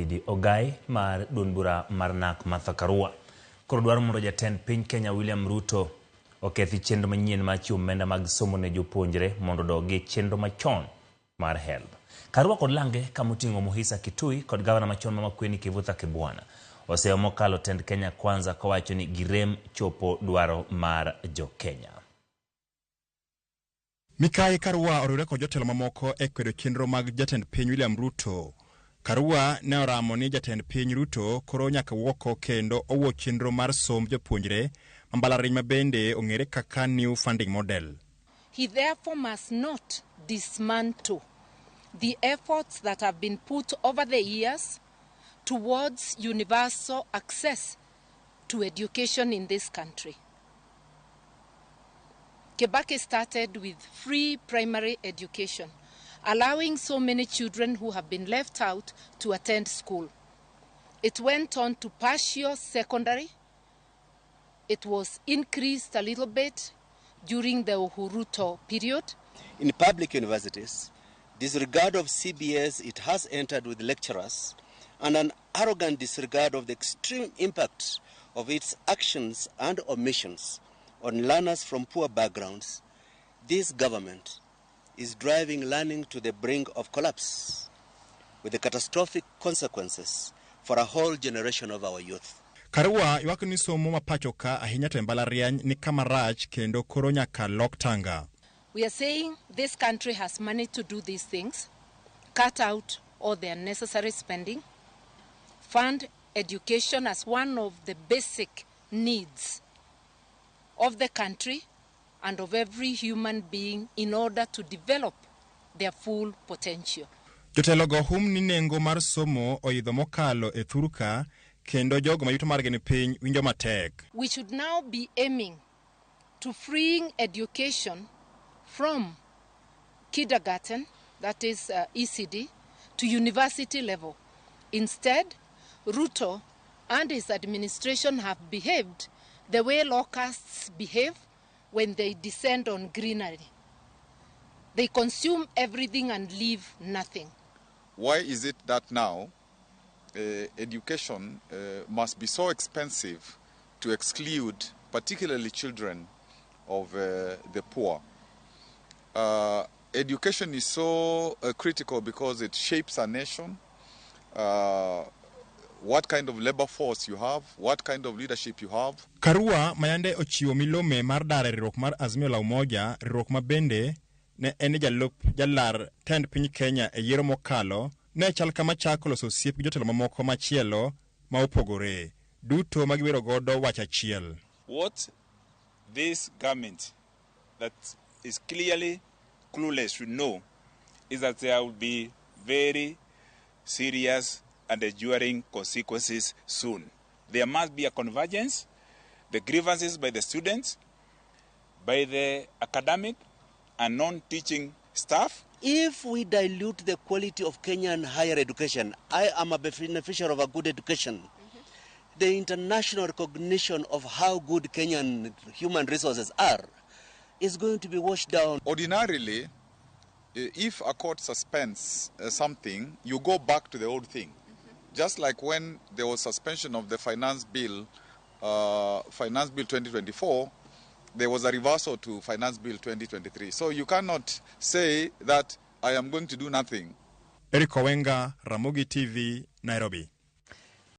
di ogai mar dunbura marnak Martha Karua. Koro dwaro mondo jatend piny Kenya William Ruto okethi chenro manyien mar chiwo omenda mag somo ne jopuonjre mondo odogi chenro machon mar HELB. Karua kod lange kamoting'o Muhisa Kitui kod gavana machon ma Makueni Kivutha Kibwana oseo mokalo tend Kenya Kwanza kawacho ni girem chopo dwaro mar jo Kenya. Mikai Karua oriwore kod jotelo mamoko e kwedo chenro mag jatend piny William Ruto. Karua ne oramo ni jatend piny Ruto koro nyaka wuoko kendo owuo chenro mar somb jopuonjre mbalariany ma bende ong'ere kaka new funding model. He therefore must not dismantle the efforts that have been put over the years towards universal access to education in this country. Kibaki started with free primary education, allowing so many children who have been left out to attend school. It went on to partial secondary. It was increased a little bit during the Ruto period. In public universities, disregard of CBS it has entered with lecturers and an arrogant disregard of the extreme impact of its actions and omissions on learners from poor backgrounds. This government is driving learning to the brink of collapse with the catastrophic consequences for a whole generation of our youth. Karua ywak ni somo ma pachoka ahinya to mbalariany ni kama rach kendo koro nyaka lok tanga. We are saying this country has money to do these things, cut out all the unnecessary spending, fund education as one of the basic needs of the country and of every human being in order to develop their full potential. Jotelogo hum ni nengo mar somo oidho mokalo e thuruka kendo jogo mayuto margi ni piny winjo matek. We should now be aiming to freeing education from kindergarten, that is ECD, to university level. Instead, Ruto and his administration have behaved the way locusts behave when they descend on greenery. They consume everything and leave nothing. Why is it that now education must be so expensive to exclude particularly children of the poor? Education is so critical because it shapes a nation. What kind of labor force you have, what kind of leadership you have. Karua mayande ochiwo milome mar dare riwruok mar Azimio la Umoja, riwruok ma bende ne en jalar tend piny Kenya e yiero mokalo, ne chal kama chako loso osiep gi jotelo mamoko machielo ma opogore. Duto magiwero godo wach achiel. What this government that is clearly clueless should know is that there will be very serious and enduring consequences soon. There must be a convergence, the grievances by the students, by the academic and non-teaching staff. If we dilute the quality of Kenyan higher education, I am a beneficiary of a good education. The international recognition of how good Kenyan human resources are is going to be washed down. Ordinarily, if a court suspends something, you go back to the old thing. Just like when there was suspension of the Finance Bill 2024, there was a reversal to Finance Bill 2023. So you cannot say that I am going to do nothing. Eric Owenga, Ramogi TV, Nairobi.